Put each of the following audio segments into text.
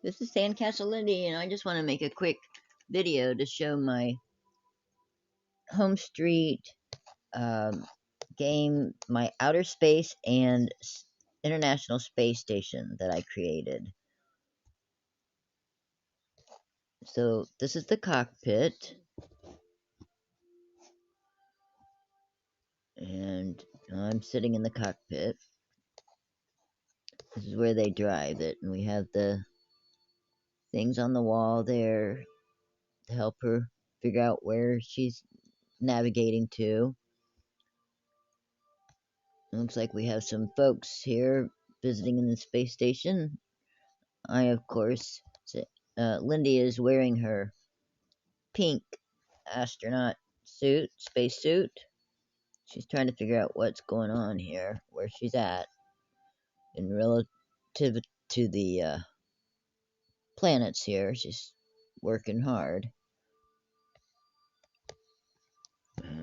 This is Sandcastle Lyndy, and I just want to make a quick video to show my Homestreet game, my outer space and international space station that I created. So this is the cockpit, and I'm sitting in the cockpit. This is where they drive it, and we have the things on the wall there to help her figure out where she's navigating to. It looks like we have some folks here visiting in the space station. I, of course, Lyndy is wearing her pink astronaut suit, spacesuit. She's trying to figure out what's going on here, where she's at, in relative to the planets here. She's working hard.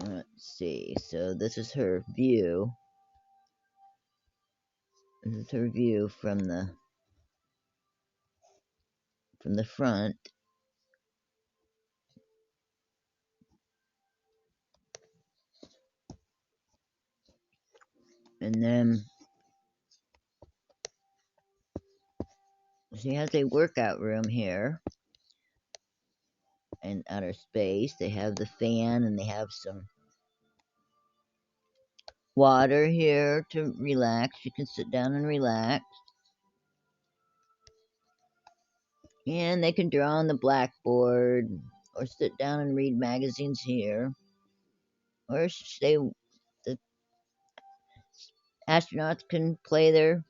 Let's see. So this is her view. This is her view from the front. And then she has a workout room here in outer space. They have the fan, and they have some water here to relax. You can sit down and relax. And they can draw on the blackboard or sit down and read magazines here. Or the astronauts can play their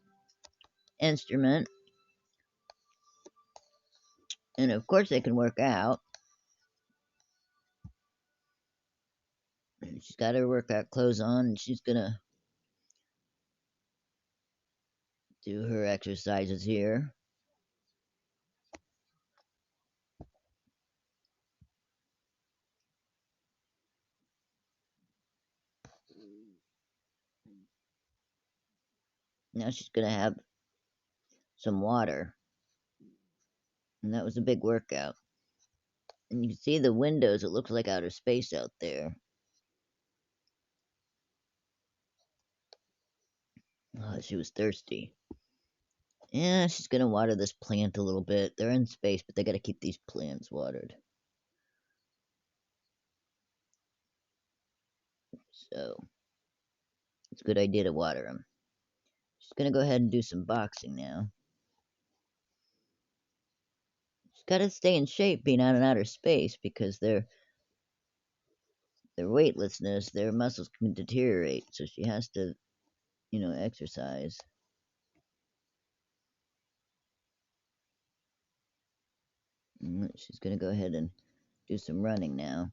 instrument. And of course they can work out. She's got her workout clothes on, and she's gonna do her exercises here. Now she's gonna have some water. And that was a big workout. And you can see the windows, it looks like outer space out there. Oh, she was thirsty. Yeah, she's gonna water this plant a little bit. They're in space, but they gotta keep these plants watered. So, it's a good idea to water them. She's gonna go ahead and do some boxing now. She's gotta stay in shape being out in outer space because their weightlessness, their muscles can deteriorate. So she has to, exercise. She's gonna go ahead and do some running now.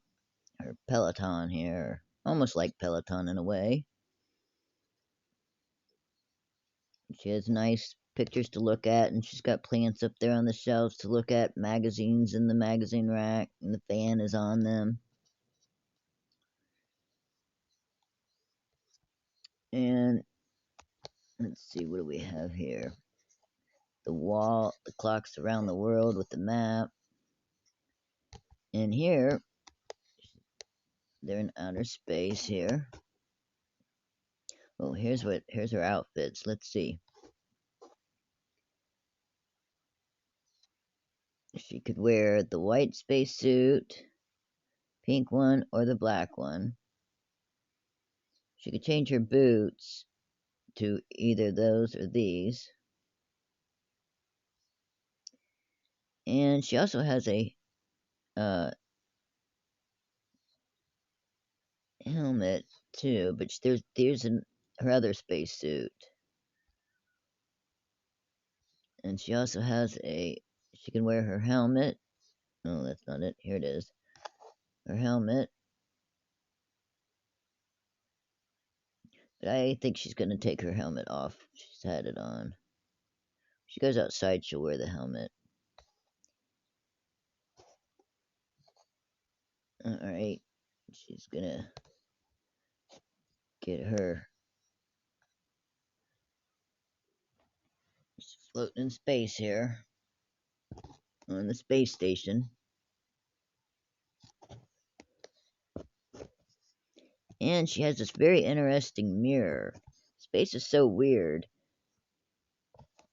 Her Peloton here, almost like Peloton in a way. She has nice pictures to look at, and she's got plants up there on the shelves to look at, magazines in the magazine rack, and the fan is on them. And let's see, what do we have here? The wall, the clocks around the world with the map. And here, they're in outer space here. Oh, here's her outfits. Let's see. She could wear the white spacesuit, pink one, or the black one. She could change her boots to either those or these. And she also has a uh, helmet too, but there's her other spacesuit, and she also has she can wear her helmet. Oh, that's not it. Here it is. Her helmet. But I think she's gonna take her helmet off. She's had it on. If she goes outside, she'll wear the helmet. Alright. She's gonna get her. She's floating in space here. on the space station. And she has this very interesting mirror. Space is so weird.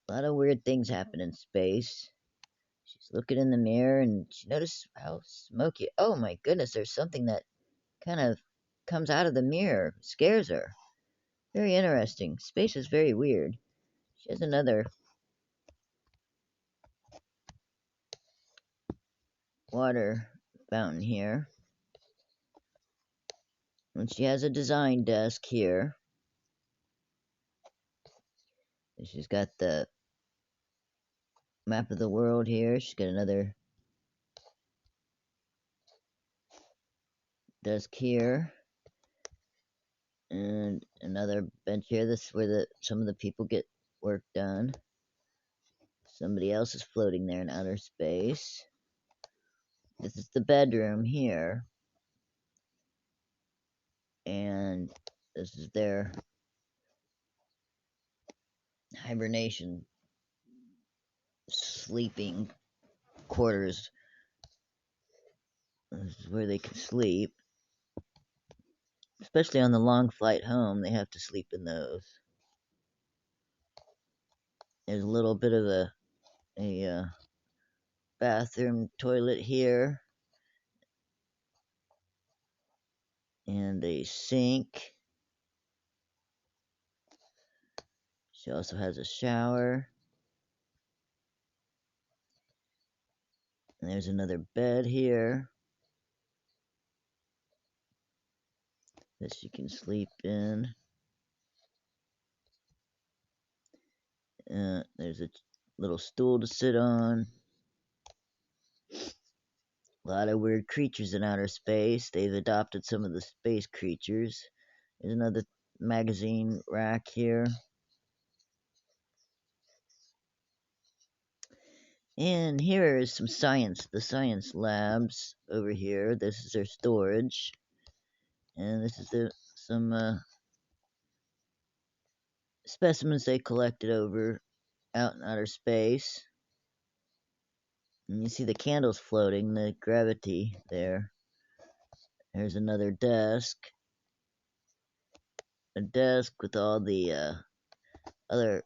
A lot of weird things happen in space. She's looking in the mirror and she notices how smoky. Oh my goodness, there's something that kind of comes out of the mirror. Scares her. Very interesting. Space is very weird. She has another water fountain here. And she has a design desk here. And she's got the map of the world here. She's got another desk here. And another bench here. This is where some of the people get work done. Somebody else is floating there in outer space. This is the bedroom here. And this is their hibernation sleeping quarters. This is where they can sleep. Especially on the long flight home, they have to sleep in those. There's a little bit of a bathroom toilet here. And a sink. She also has a shower. And there's another bed here that she can sleep in. There's a little stool to sit on. A lot of weird creatures in outer space. They've adopted some of the space creatures. There's another magazine rack here. And here is some science, the science labs over here. This is their storage. And this is some specimens they collected out in outer space. And you see the candles floating, the gravity there. There's another desk. A desk with all the other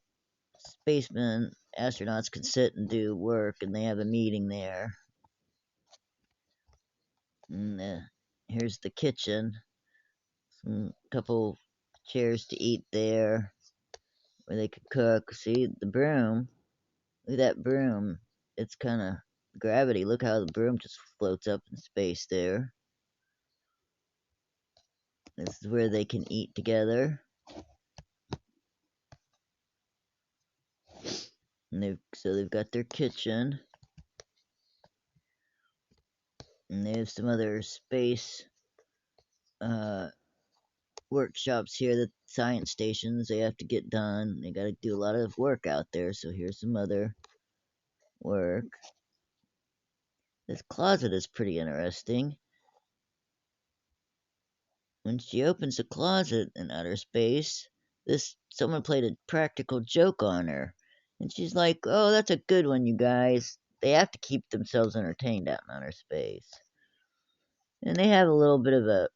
spacemen, astronauts can sit and do work, and they have a meeting there. And here's the kitchen. Some couple chairs to eat there, where they could cook. See the broom? Look at that broom. It's kind of gravity. Look how the broom just floats up in space there. This is where they can eat together. And they've got their kitchen. And they have some other space workshops here, the science stations they have to get done. They got to do a lot of work out there, so here's some other work. This closet is pretty interesting. When she opens the closet in outer space, someone played a practical joke on her. And she's like, "Oh, that's a good one, you guys." They have to keep themselves entertained out in outer space. And they have a little bit of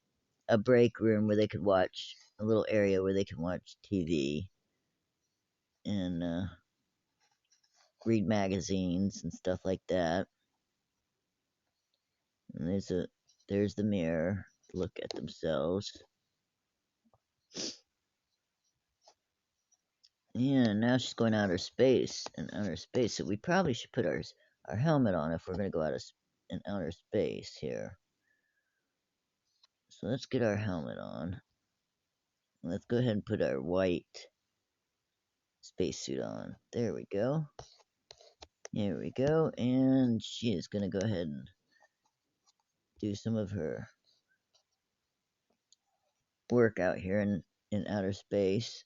a break room where they could watch, a little area where they can watch TV and read magazines and stuff like that. And there's the mirror to look at themselves. Yeah, now she's going outer space and outer space. So we probably should put our helmet on if we're going to go in outer space here. So let's get our helmet on. Let's go ahead and put our white spacesuit on. There we go. There we go. And she is going to go ahead and do some of her work out here in outer space.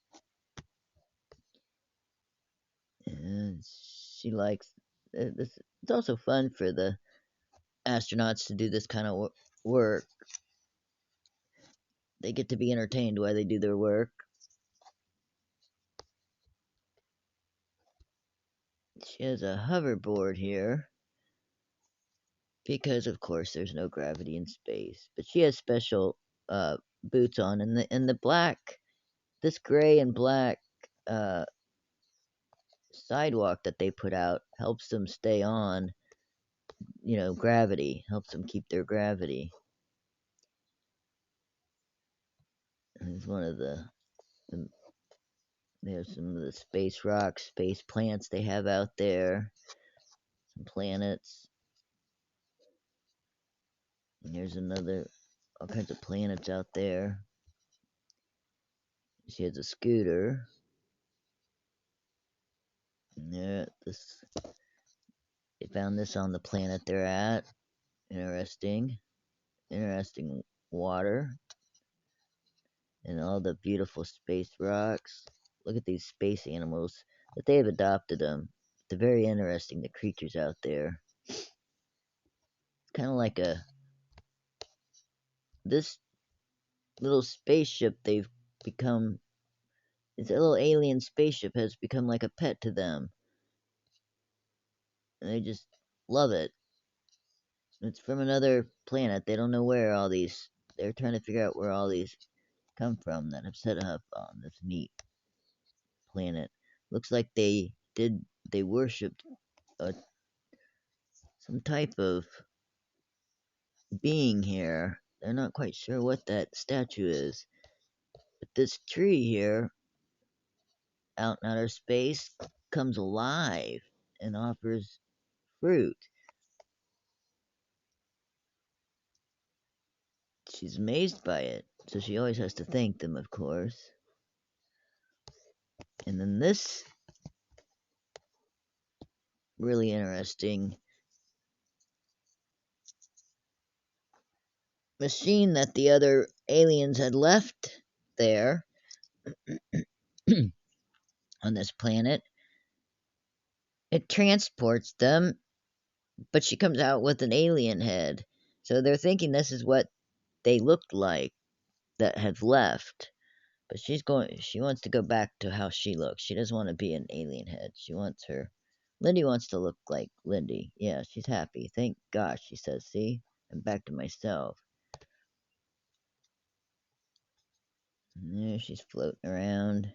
And she likes this. It's also fun for the astronauts to do this kind of work. They get to be entertained while they do their work. She has a hoverboard here. because of course there's no gravity in space. But she has special boots on, and the black, this gray and black uh, sidewalk that they put out helps them stay on. Gravity helps them keep their gravity. And it's one of the there's some of the space rocks, space plants they have out there, some planets. And there's all kinds of planets out there. She has a scooter. And they found this on the planet they're at. Interesting. Interesting water. And all the beautiful space rocks. Look at these space animals, that they have adopted them. They're very interesting, the creatures out there. Kind of like this little spaceship they've become. This little alien spaceship has become like a pet to them. And they just love it. It's from another planet. They don't know where all these. They're trying to figure out where all these come from that have set up on this neat planet. Looks like they worshipped uh, some type of being here. They're not quite sure what that statue is. But this tree here, out in outer space, comes alive and offers fruit. She's amazed by it, so she always has to thank them, of course. And then this really interesting machine that the other aliens had left there on this planet. It transports them, but she comes out with an alien head. So they're thinking this is what they looked like that had left. But she wants to go back to how she looks. She doesn't want to be an alien head. Lyndy wants to look like Lyndy. Yeah, she's happy. Thank gosh, she says, see? I'm back to myself. And there she's floating around.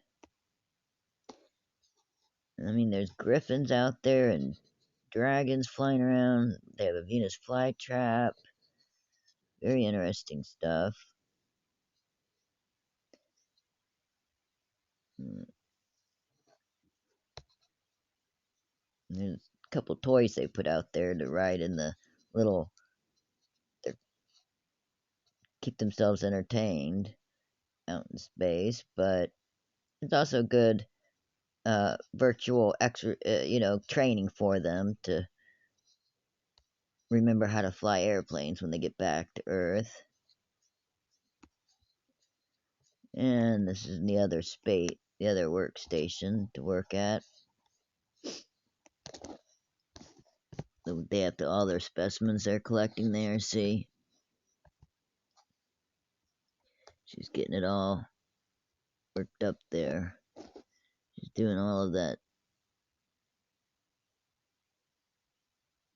I mean, there's griffins out there and dragons flying around. They have a Venus flytrap. Very interesting stuff. Mm, there's a couple toys they put out there to ride in the little, keep themselves entertained out in space. But it's also good virtual training for them to remember how to fly airplanes when they get back to Earth. And this is the other workstation to work at. They have all their specimens they're collecting there, see? She's getting it all worked up there. She's doing all of that,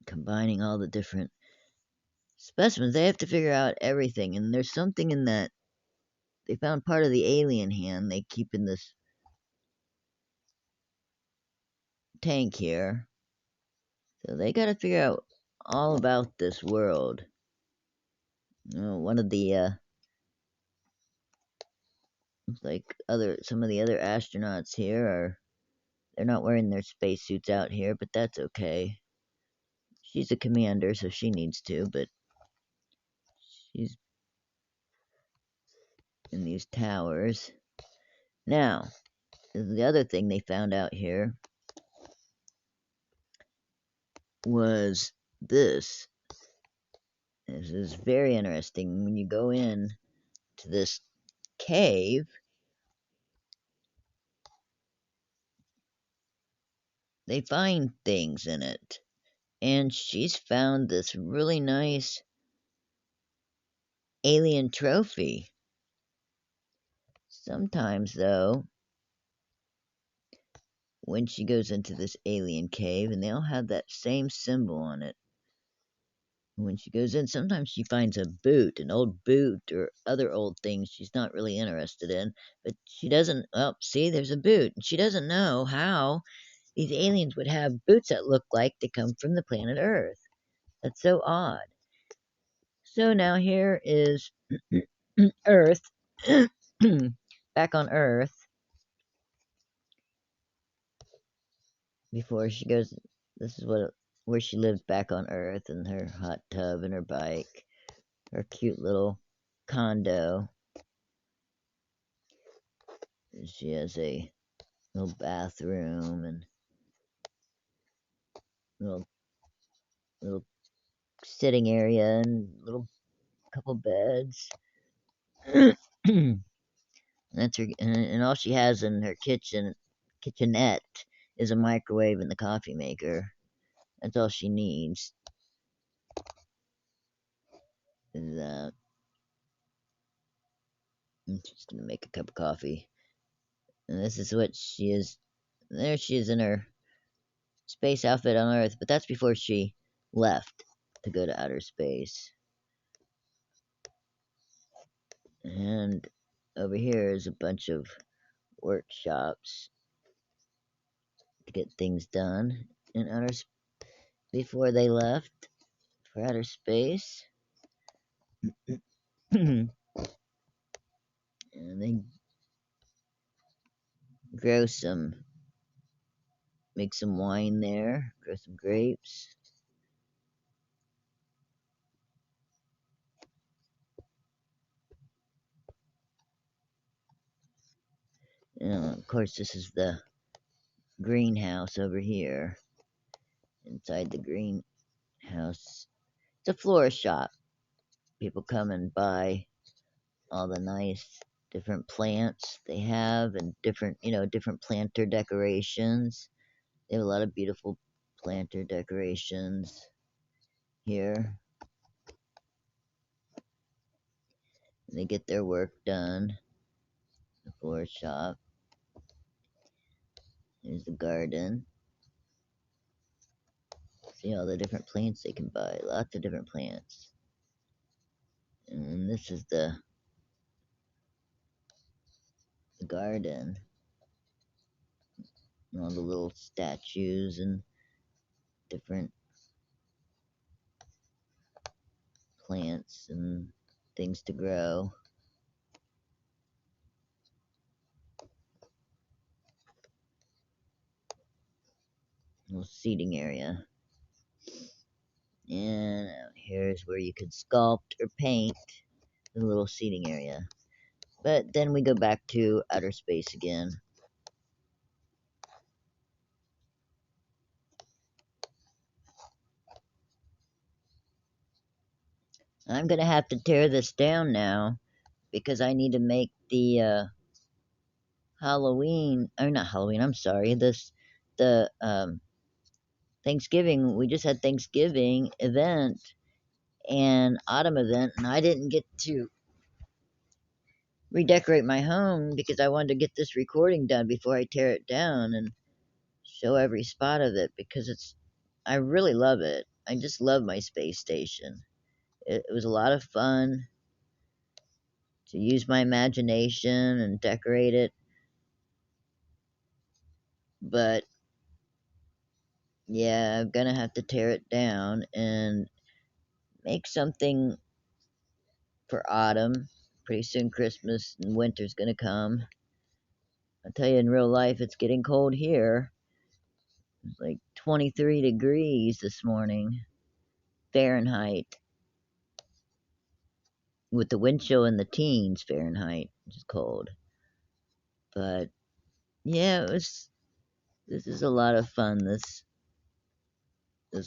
combining all the different specimens. They have to figure out everything, and there's something in that. They found part of the alien hand they keep in this tank here. So they gotta figure out all about this world. One of the like some of the other astronauts here they're not wearing their spacesuits out here, but that's okay. She's a commander, so she needs to, but she's in these towers. Now, the other thing they found out here was this. This is very interesting. When you go in to this cave, they find things in it. And she's found this really nice alien trophy. Sometimes, though, when she goes into this alien cave, and they all have that same symbol on it, When she goes in, sometimes she finds a boot, an old boot, or other old things she's not really interested in. But she doesn't, well, see, there's a boot. She doesn't know how these aliens would have boots that look like they come from the planet Earth. That's so odd. So now here is Earth, back on Earth, before she goes. This is where she lived back on Earth, in her hot tub and her bike, her cute little condo. She has a little bathroom and little little sitting area and little couple beds. That's her, and all she has in her kitchenette is a microwave and the coffee maker. That's all she needs. Is I'm just gonna make a cup of coffee, and this is what she is. There she is in her space outfit on Earth, but that's before she left to go to outer space. And over here is a bunch of workshops to get things done in before they left for outer space. And they grow some, make some wine there, grow some grapes. And of course, this is the greenhouse over here. Inside the greenhouse, it's a florist shop. People come and buy all the nice different plants they have, and different, different planter decorations. They have a lot of beautiful planter decorations here. And they get their work done. The florist shop. There's the garden. See all the different plants they can buy. Lots of different plants. And this is the garden. And all the little statues and different plants and things to grow. Little seating area. And here's where you could sculpt or paint. The little seating area. But then we go back to outer space again. I'm gonna have to tear this down now because I need to make the Halloween. Or not Halloween. I'm sorry. The Thanksgiving. We just had Thanksgiving event and autumn event, and I didn't get to redecorate my home because I wanted to get this recording done before I tear it down and show every spot of it, because I really love it. I just love my space station. It was a lot of fun to use my imagination and decorate it. But yeah, I'm gonna have to tear it down and make something for autumn. Pretty soon Christmas and winter's gonna come. I tell you, in real life, it's getting cold here. It's like 23 degrees this morning, Fahrenheit, with the wind chill in the teens Fahrenheit, which is cold. But yeah, this is a lot of fun. This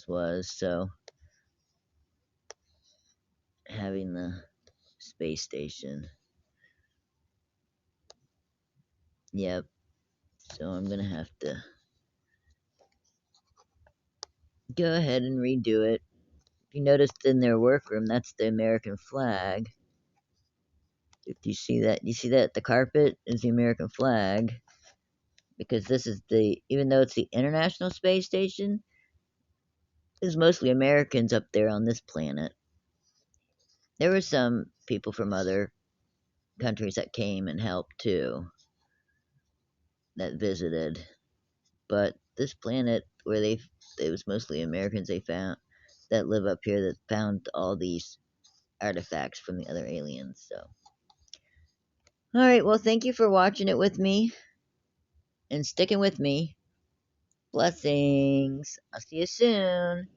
was so, having the space station. Yep. So I'm gonna have to go ahead and redo it. If you noticed in their workroom, that's the American flag. If you see that, the carpet is the American flag, because this is even though it's the International Space Station, It was mostly Americans up there on this planet. There were some people from other countries that came and helped too, that visited. But this planet where it was mostly Americans they found that live up here that found all these artifacts from the other aliens. So, all right, well, thank you for watching it with me and sticking with me. Blessings. I'll see you soon.